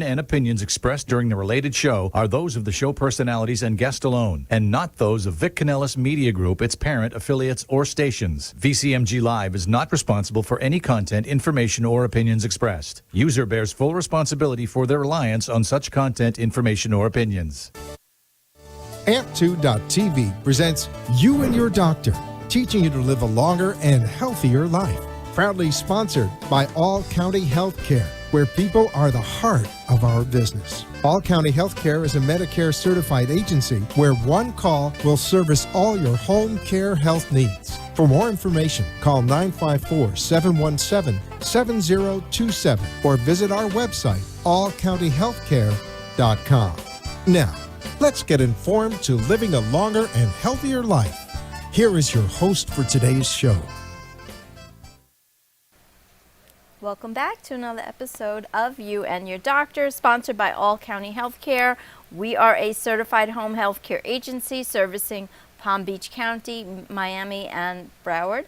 And opinions expressed during the related show are those of the show personalities and guest alone, and not those of Vic Canellis Media Group, its parent, affiliates, or stations. VCMG Live is not responsible for any content, information, or opinions expressed. User bears full responsibility for their reliance on such content, information, or opinions. Amp2.tv presents You and Your Doctor, teaching you to live a longer and healthier life. Proudly sponsored by All County Healthcare, where people are the heart of our business. All County Healthcare is a Medicare certified agency where one call will service all your home care health needs. For more information, call 954-717-7027 or visit our website, allcountyhealthcare.com. Now, let's get informed to living a longer and healthier life. Here is your host for today's show. Welcome back to another episode of You and Your Doctor, sponsored by All County Healthcare. We are a certified home health care agency servicing Palm Beach County, Miami, and Broward.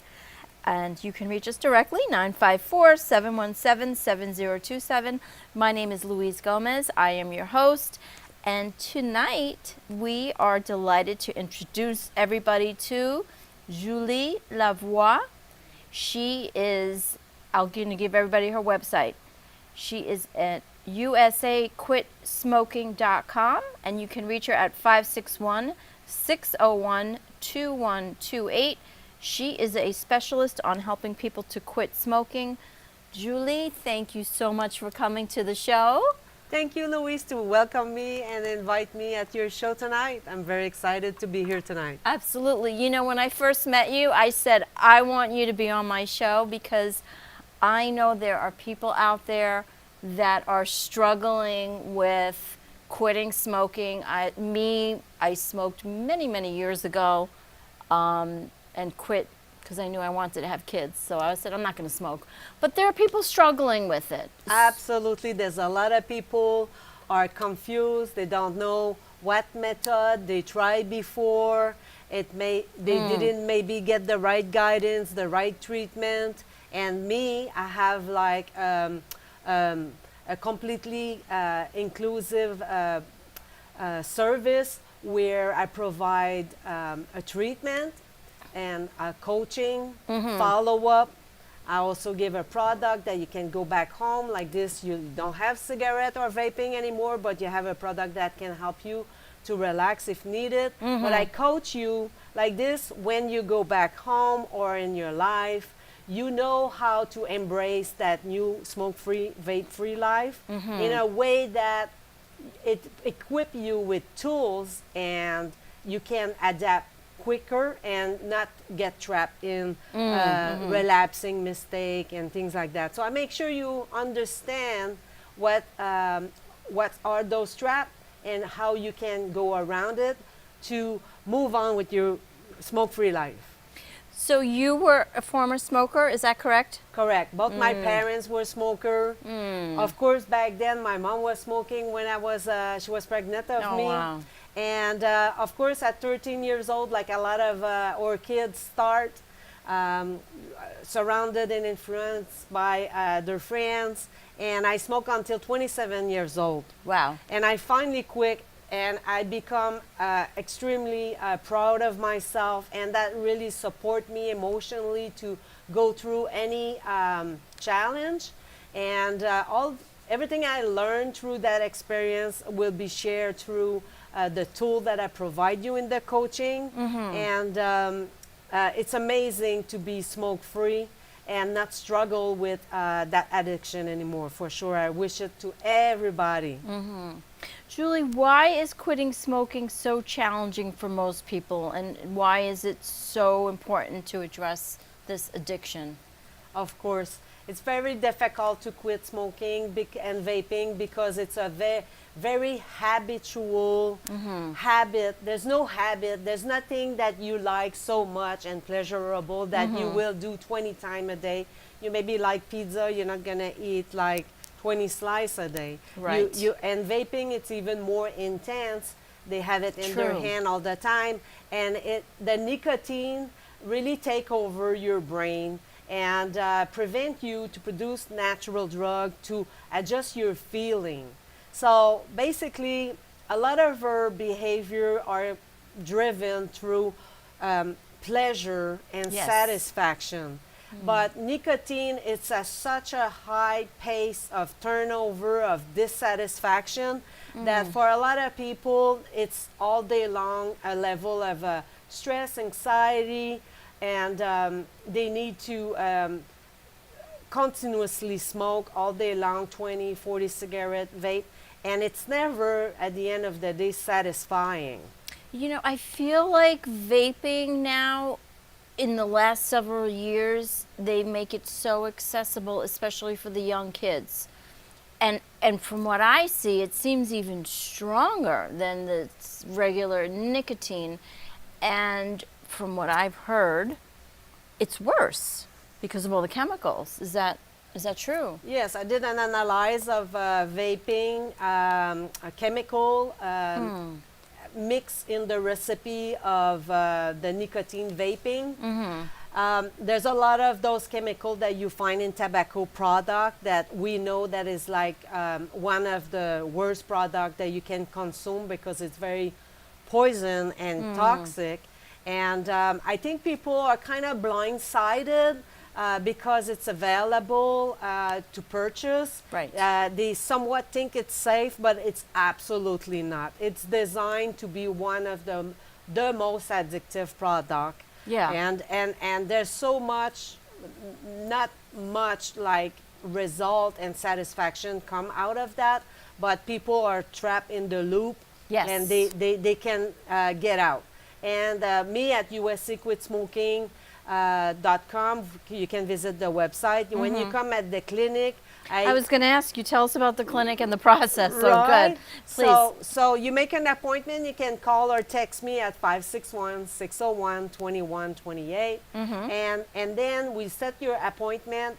And you can reach us directly, 954-717-7027. My name is Louise Gomez. I am your host. And tonight, we are delighted to introduce everybody to Julie Lavoie. She is... I'm going to give everybody her website. She is at UsaQuitSmoking.com, and you can reach her at 561-601-2128. She is a specialist on helping people to quit smoking. Julie, thank you so much for coming to the show. Thank you, Louise, to welcome me and invite me at your show tonight. I'm very excited to be here tonight. Absolutely. You know, when I first met you, I said, I want you to be on my show because I know there are people out there that are struggling with quitting smoking. I smoked many, many years ago and quit because I knew I wanted to have kids. So I said, I'm not going to smoke. But there are people struggling with it. Absolutely. There's a lot of people are confused. They don't know what method they tried before. They didn't maybe get the right guidance, the right treatment. And me, I have like a completely inclusive service where I provide a treatment and a coaching, follow-up. I also give a product that you can go back home like this. You don't have cigarette or vaping anymore, but you have a product that can help you to relax if needed. But I coach you like this when you go back home or in your life. You know how to embrace that new smoke-free, vape-free life in a way that it equips you with tools and you can adapt quicker and not get trapped in relapsing mistake and things like that. So I make sure you understand what are those traps and how you can go around it to move on with your smoke-free life. So you were a former smoker, is that correct? Correct. Both my parents were smoker. Of course, back then my mom was smoking when she was pregnant of me. Wow. And of course, at 13 years old, like a lot of our kids start, surrounded and influenced by their friends. And I smoked until 27 years old. Wow. And I finally quit. And I become extremely proud of myself, and that really support me emotionally to go through any challenge. And everything I learned through that experience will be shared through the tool that I provide you in the coaching. And it's amazing to be smoke-free and not struggle with that addiction anymore, for sure. I wish it to everybody. Julie, why is quitting smoking so challenging for most people, and why is it so important to address this addiction? Of course, it's very difficult to quit smoking and vaping because it's a very habitual habit. There's no habit. There's nothing that you like so much and pleasurable that you will do 20 times a day. You maybe like pizza, you're not going to eat like 20 slices a day. Right. And vaping, it's even more intense. They have it in their hand all the time. And the nicotine really take over your brain and prevent you to produce natural drug to adjust your feeling. So basically, a lot of our behavior are driven through pleasure and Yes. satisfaction. But nicotine, it's at such a high pace of turnover, of dissatisfaction, that for a lot of people, it's all day long a level of stress, anxiety, and they need to continuously smoke all day long, 20, 40 cigarette vape, and it's never, at the end of the day, satisfying. You know, I feel like vaping now, in the last several years, they make it so accessible, especially for the young kids. And from what I see, it seems even stronger than the regular nicotine. And from what I've heard, it's worse because of all the chemicals. Is that true? Yes, I did an analysis of vaping, a chemical mix in the recipe of the nicotine vaping. There's a lot of those chemicals that you find in tobacco product that we know that is like one of the worst product that you can consume because it's very poison and toxic. And I think people are kind of blindsided because it's available to purchase. Right. They somewhat think it's safe, but it's absolutely not. It's designed to be one of the most addictive product. Yeah. And there's so much, not much like result and satisfaction come out of that, but people are trapped in the loop. Yes. And they can get out. And me at UsaQuitSmoking.com, you can visit the website. When you come at the clinic, I was going to ask you, tell us about the clinic and the process. So right? good. Please. So you make an appointment. You can call or text me at 561-601-2128. And then we set your appointment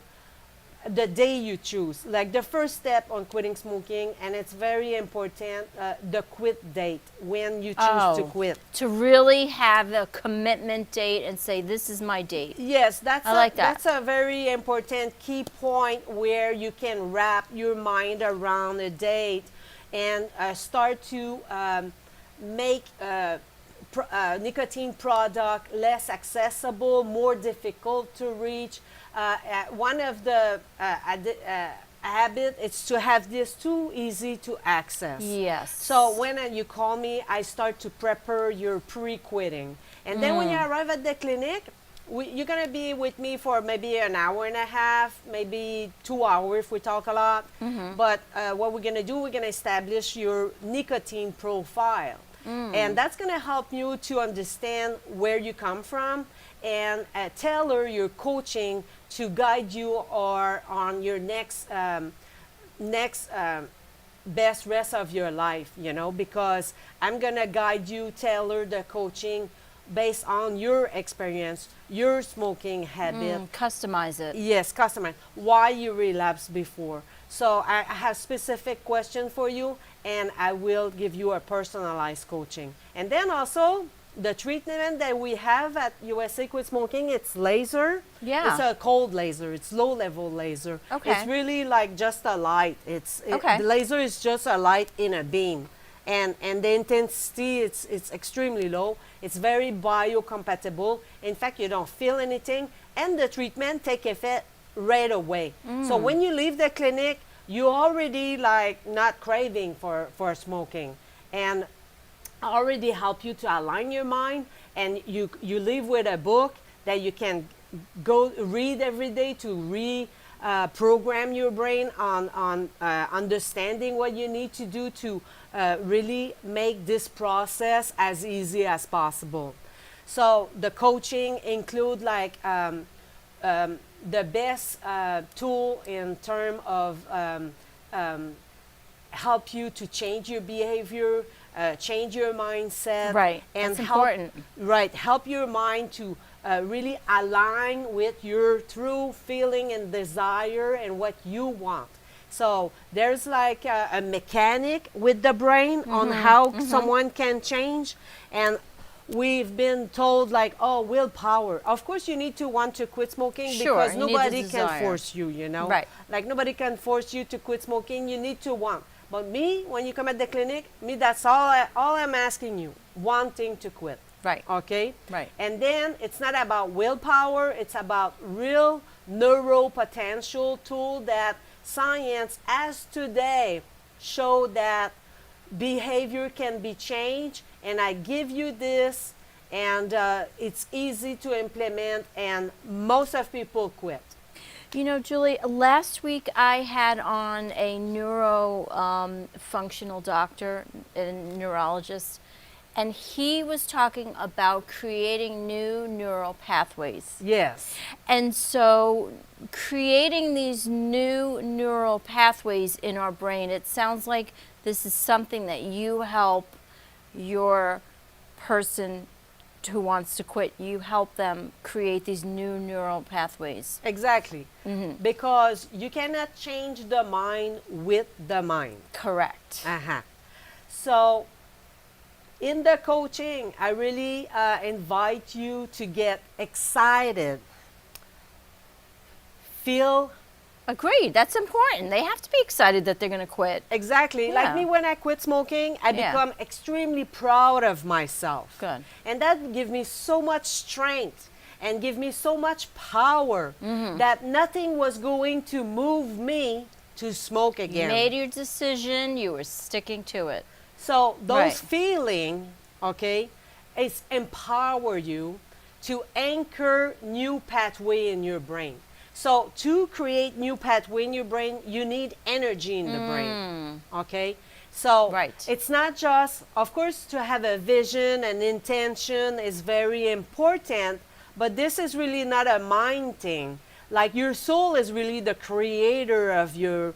the day you choose. Like the first step on quitting smoking, and it's very important, the quit date, when you choose to quit. To really have a commitment date and say, this is my date. Yes, I like that. That's a very important key point where you can wrap your mind around a date and start to make nicotine product less accessible, more difficult to reach. One of the habit is to have this too easy to access. Yes. So when you call me, I start to prepare your pre-quitting. And then when you arrive at the clinic, you're going to be with me for maybe an hour and a half, maybe 2 hours if we talk a lot. But what we're going to do, we're going to establish your nicotine profile. And that's going to help you to understand where you come from and tailor your coaching to guide you or on your next best rest of your life, you know, because I'm going to guide you, tailor the coaching based on your experience, your smoking habit. Customize it. Yes, customize. Why you relapsed before. So I have specific questions for you, and I will give you a personalized coaching. And then also, the treatment that we have at USA Quit Smoking, it's laser. Yeah. It's a cold laser. It's low-level laser. Okay. It's really like just a light. Okay. The laser is just a light in a beam. And the intensity, it's extremely low. It's very biocompatible. In fact, you don't feel anything. And the treatment take effect right away. So when you leave the clinic, you already like not craving for smoking. And already help you to align your mind, and you leave with a book that you can go read every day to reprogram your brain on understanding what you need to do to really make this process as easy as possible. So the coaching include like the best tool in terms of help you to change your behavior, change your mindset. Right, and that's important. Help your mind to really align with your true feeling and desire and what you want. So there's like a mechanic with the brain on how someone can change. And we've been told like, oh, willpower. Of course you need to want to quit smoking, Sure, because you need the nobody can desire. force you, you know. Right. Like nobody can force you to quit smoking. You need to want. But me, when you come at the clinic, me, that's all I'm asking you, wanting to quit. Right. Okay? Right. And then it's not about willpower, it's about real neuropotential tool that science as today show that behavior can be changed, and I give you this, and it's easy to implement, and most of people quit. You know, Julie, last week I had on a functional doctor, a neurologist, and he was talking about creating new neural pathways. Yes. And so creating these new neural pathways in our brain, it sounds like this is something that you help your person who wants to quit, you help them create these new neural pathways. Exactly. Because you cannot change the mind with the mind. Correct. So in the coaching, I really invite you to get excited, feel. Agreed. That's important. They have to be excited that they're going to quit. Exactly. Yeah. Like me, when I quit smoking, I Yeah. become extremely proud of myself. Good. And that gives me so much strength and give me so much power that nothing was going to move me to smoke You again. made your decision. You were sticking to it. So those Right. feelings, okay, is empower you to anchor new pathway in your brain. So to create new pathway in your brain, you need energy in the brain, okay? So Right. it's not just, of course, to have a vision and intention is very important, but this is really not a mind thing. Like your soul is really the creator of your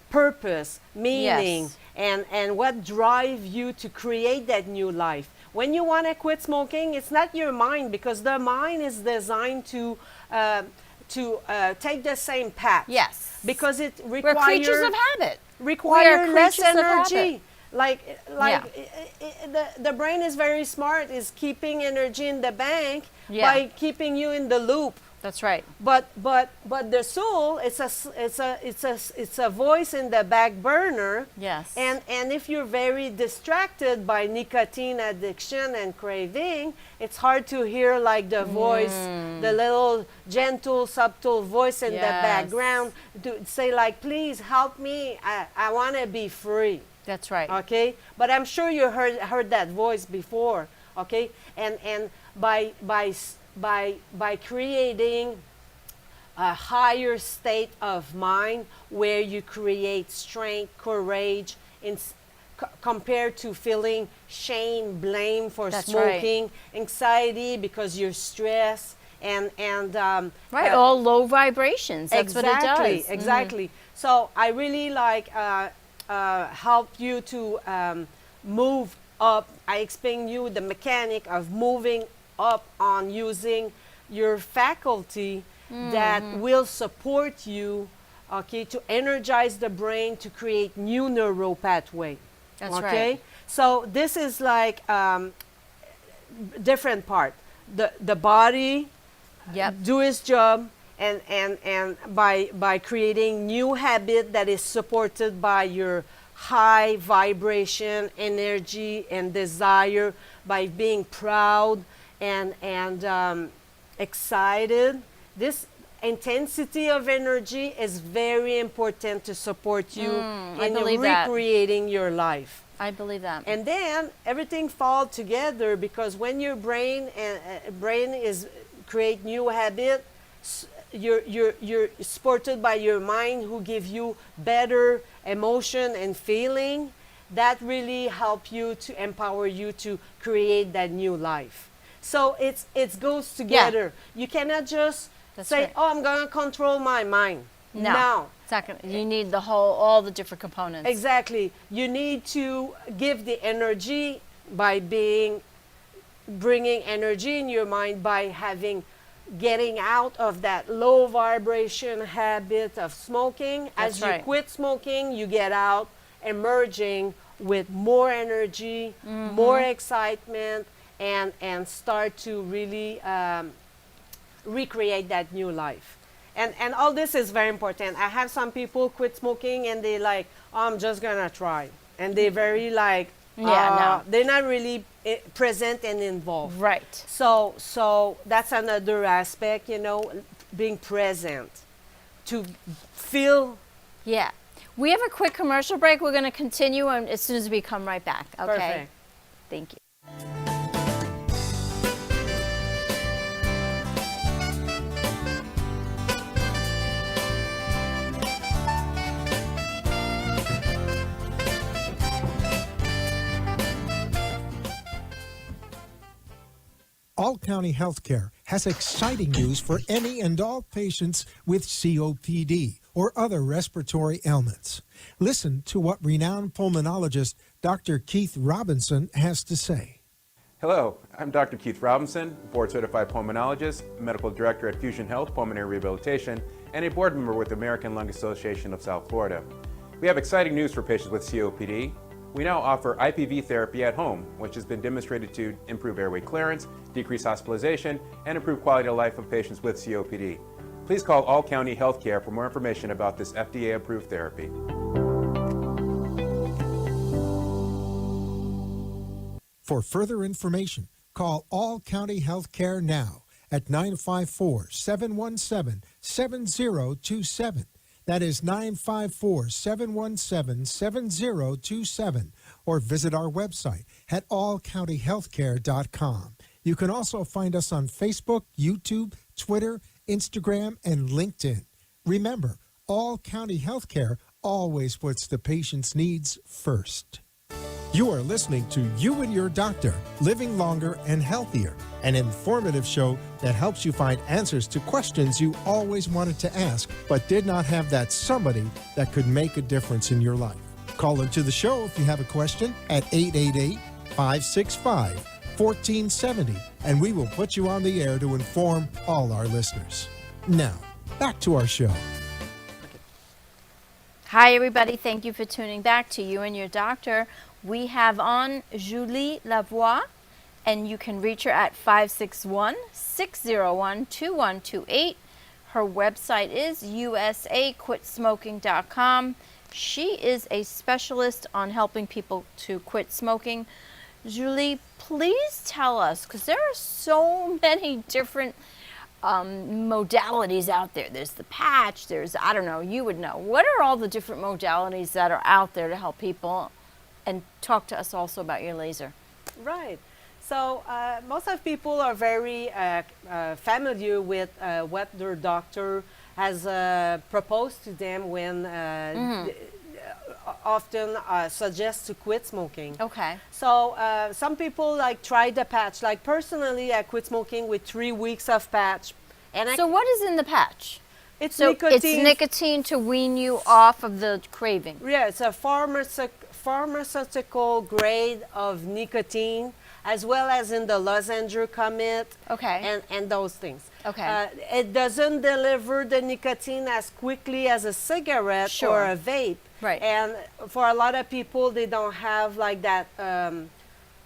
purpose, meaning, Yes. and what drive you to create that new life. When you want to quit smoking, it's not your mind, because the mind is designed to take the same path. Yes. Because it We're requires creatures of habit. require less creatures of habit. energy. Like Yeah. the brain is very smart, is keeping energy in the bank Yeah. by keeping you in the loop. That's right. But the soul, it's a voice in the back burner. Yes. And if you're very distracted by nicotine addiction and craving, it's hard to hear like the voice, the little gentle, subtle voice in the Yes. background to say like, please help me. I want to be free. That's right. Okay, but I'm sure you heard that voice before. Okay, and by creating a higher state of mind where you create strength, courage, compared to feeling shame, blame for That's right. smoking, anxiety because you're stressed, and Right. All low vibrations. That's what it does. Exactly. So I really like help you to move up. I explain you the mechanic of moving up on using your faculty that will support you, okay, to energize the brain to create new neural pathway. That's okay? right. So this is like different part. The body Yep. do its job, and by creating new habit that is supported by your high vibration, energy, and desire, by being proud and excited. This intensity of energy is very important to support you I in believe that. recreating your life. I believe that. And then everything falls together, because when your brain is create new habit, you're supported by your mind, who give you better emotion and feeling, that really help you to empower you to create that new life. So it goes together. You cannot just That's say, right. "Oh, I'm gonna control my mind." No. It's not gonna, you need all the different components. Exactly. You need to give the energy by bringing energy in your mind by getting out of that low vibration habit of smoking. That's As you right. quit smoking, you get out, emerging with more energy, more excitement, and start to really recreate that new life. And all this is very important. I have some people quit smoking and they like, oh, I'm just gonna try, and they're very like, they're not really present and involved. Right. So that's another aspect, you know, being present to feel. Yeah. We have a quick commercial break. We're going to continue as soon as we come right back. Okay. Perfect. Thank you. All County Healthcare has exciting news for any and all patients with COPD or other respiratory ailments. Listen to what renowned pulmonologist Dr. Keith Robinson has to say. Hello, I'm Dr. Keith Robinson, board-certified pulmonologist, medical director at Fusion Health Pulmonary Rehabilitation, and a board member with the American Lung Association of South Florida. We have exciting news for patients with COPD. We now offer IPV therapy at home, which has been demonstrated to improve airway clearance, decrease hospitalization, and improve quality of life of patients with COPD. Please call All County Healthcare for more information about this FDA-approved therapy. For further information, call All County Healthcare now at 954-717-7027. That is 954-717-7027, or visit our website at allcountyhealthcare.com. You can also find us on Facebook, YouTube, Twitter, Instagram, and LinkedIn. Remember, All County Healthcare always puts the patient's needs first. You are listening to You and Your Doctor, Living Longer and Healthier, an informative show that helps you find answers to questions you always wanted to ask, but did not have that somebody that could make a difference in your life. Call into the show if you have a question at 888-565-1470, and we will put you on the air to inform all our listeners. Now, back to our show. Hi, everybody. Thank you for tuning back to You and Your Doctor. We have on Julie Lavoie, and you can reach her at 561-601-2128. Her website is UsaQuitSmoking.com. She is a specialist on helping people to quit smoking. Julie, please tell us, because there are so many different modalities out there. There's the patch, there's, I don't know, you would know. What are all the different modalities that are out there to help people? And talk to us also about your laser. Right. So most of people are very familiar with what their doctor has proposed to them when often suggests to quit smoking. Okay. So some people like try the patch. Like personally, I quit smoking with 3 weeks of patch. And so what is in the patch? It's so nicotine. It's nicotine to wean you off of the craving. Yeah, it's a pharmaceutical grade of nicotine, as well as in the lozenge commit. Okay. And those things. Okay. It doesn't deliver the nicotine as quickly as a cigarette or a vape. Right. And for a lot of people, they don't have like that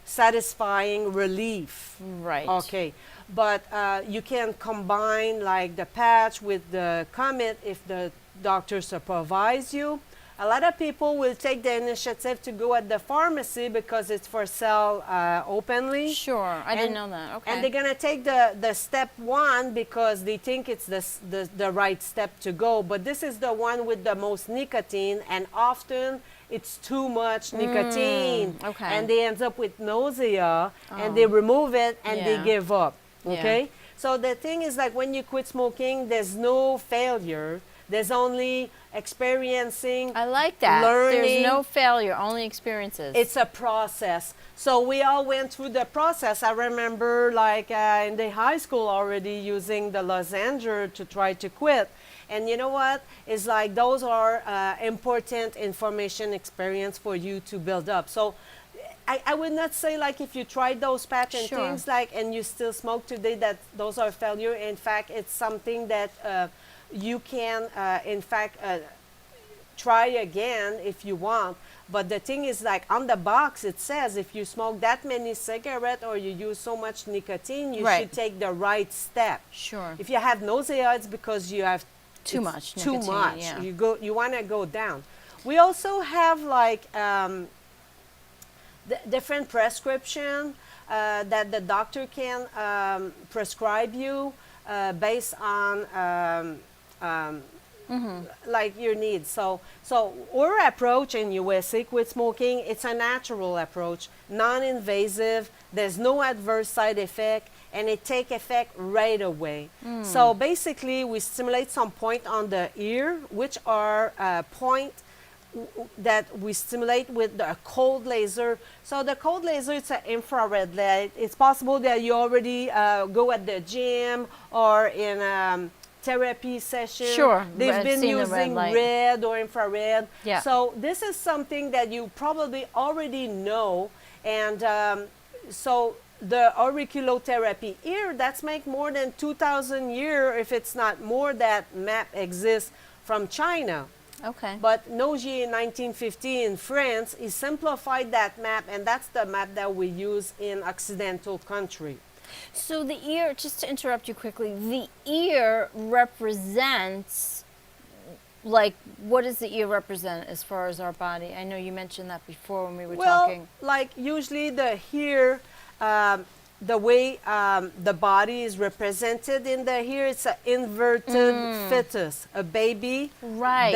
satisfying relief. Right. Okay. But you can combine like the patch with the commit if the doctor supervises you. A lot of people will take the initiative to go at the pharmacy because it's for sale openly. Sure, I didn't know that. Okay. And they're going to take the step one because they think it's the right step to go. But this is the one with the most nicotine, and often it's too much nicotine. Okay. And they end up with nausea, and they remove it, and they give up. Okay? Yeah. So the thing is, like, when you quit smoking, there's no failure. There's only experiencing. I like that. Learning. There's no failure, only experiences. It's a process. So we all went through the process. I remember, like, in the high school already using the lozenge to try to quit. And you know what? It's like those are important information experience for you to build up. So I would not say, like, if you tried those patch and things, like, and you still smoke today, that those are failure. In fact, it's something that you can, in fact, try again if you want. But the thing is, like, on the box, it says if you smoke that many cigarettes or you use so much nicotine, you should take the right step. Sure. If you have nausea, it's because you have Too much too nicotine, much. yeah. You want to go down. We also have like different prescription that the doctor can prescribe you based on like your needs. So our approach in USA Quit Smoking, it's a natural approach, non-invasive. There's no adverse side effect, and it take effect right away. So basically, we stimulate some point on the ear, which are point that we stimulate with a cold laser. So the cold laser, it's an infrared light. It's possible that you already go at the gym or in therapy session. Sure, They've I've been seen the red using light. red or infrared. Yeah. So this is something that you probably already know. And so the auriculotherapy here, that's make more than 2,000 years, if it's not more, that map exists from China. Okay. But Nogier in 1950 in France, he simplified that map, and that's the map that we use in Occidental country. So the ear, just to interrupt you quickly, the ear represents, like, what does the ear represent as far as our body? I know you mentioned that before when we were talking. Like usually the here, the way the body is represented in the here, it's an inverted fetus, a baby, Right.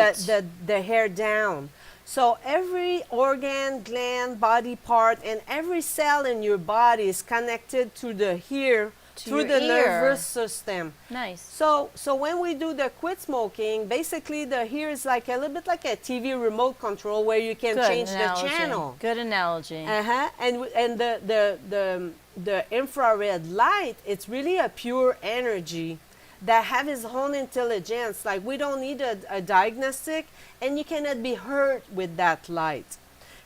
the hair down. So every organ, gland, body part, and every cell in your body is connected to the here through your the ear. nervous system. Nice. So when we do the quit smoking, basically the here is like a little bit like a TV remote control where you can Good change analogy. the channel. Good analogy. And the infrared light, it's really a pure energy that have its own intelligence. Like we don't need a diagnostic, and you cannot be hurt with that light.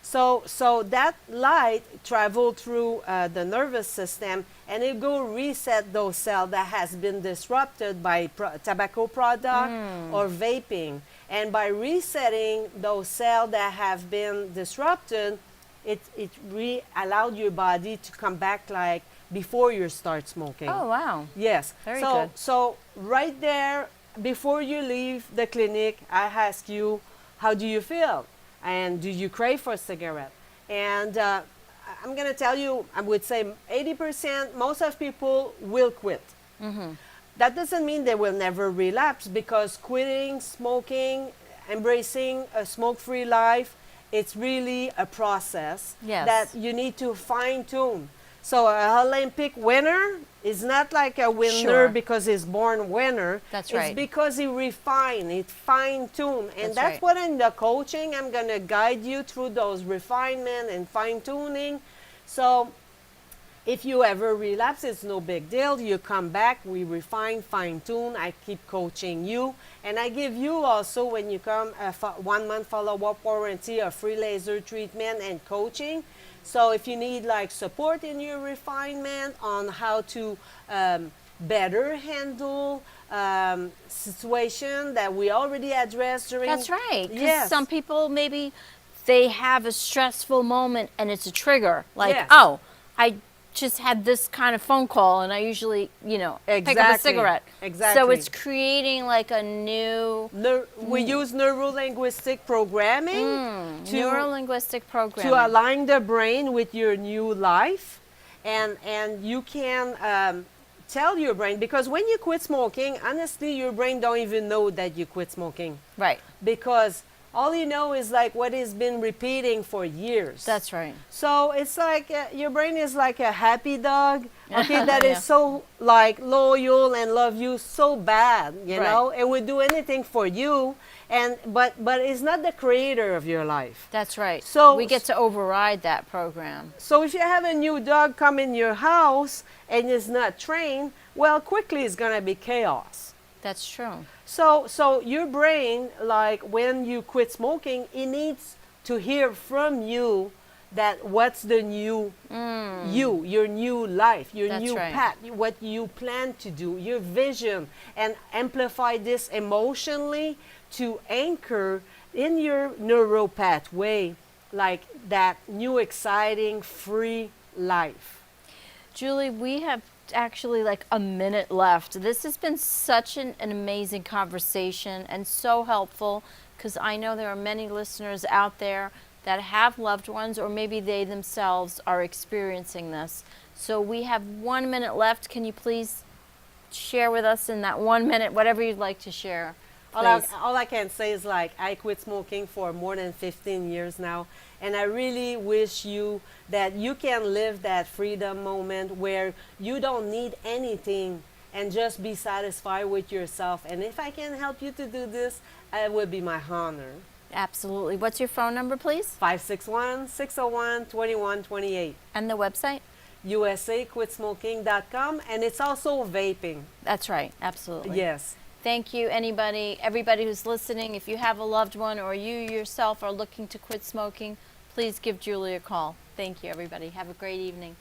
So that light travel through the nervous system, and it go reset those cells that has been disrupted by tobacco product or vaping. And by resetting those cells that have been disrupted, it allowed your body to come back like before you start smoking. Oh, wow. Yes. Very so, good. So right there, before you leave the clinic, I ask you, how do you feel? And do you crave for a cigarette? And I'm going to tell you, I would say 80%, most of people will quit. That doesn't mean they will never relapse, because quitting smoking, embracing a smoke-free life, it's really a process Yes. that you need to fine-tune. So an Olympic winner is not like a winner Sure. because he's born winner. That's It's right. because he refined, it fine-tuned. And That's that's right. what in the coaching, I'm going to guide you through those refinement and fine-tuning. So if you ever relapse, it's no big deal. You come back, we refine, fine-tune. I keep coaching you. And I give you also, when you come, a 1 month follow-up warranty, a free laser treatment and coaching. So if you need like support in your refinement on how to better handle situation that we already addressed during. That's right. 'Cause Yes. some people, maybe they have a stressful moment and it's a trigger. Like, Yes. oh, I just had this kind of phone call and I usually, pick up a Exactly. cigarette. Exactly. So it's creating like a new We use neuro-linguistic programming to neuro-linguistic programming. to align the brain with your new life, and you can tell your brain, because when you quit smoking, honestly, your brain don't even know that you quit smoking, Right. because all you know is like what has been repeating for years. That's right. So it's like your brain is like a happy dog, okay, that Yeah. is so like loyal and love you so bad, you Right. know, and would do anything for you, and but it's not the creator of your life. That's right. So- we get to override that program. So if you have a new dog come in your house and is not trained, well, quickly it's gonna be chaos. That's true. So your brain, like when you quit smoking, it needs to hear from you that what's the new you, your new life, your That's new right. path, what you plan to do, your vision, and amplify this emotionally to anchor in your neuro pathway, like that new exciting free life. Julie, we have actually like a minute left. This has been such an amazing conversation and so helpful, because I know there are many listeners out there that have loved ones, or maybe they themselves are experiencing this. So we have 1 minute left. Can you please share with us in that 1 minute whatever you'd like to share? Please. All I can say is, like, I quit smoking for more than 15 years now, and I really wish you that you can live that freedom moment where you don't need anything and just be satisfied with yourself. And if I can help you to do this, it would be my honor. Absolutely. What's your phone number, please? 561-601-2128. And the website? UsaQuitSmoking.com, and it's also vaping. That's right. Absolutely. Yes. Thank you, everybody who's listening. If you have a loved one or you yourself are looking to quit smoking, please give Julie a call. Thank you, everybody. Have a great evening.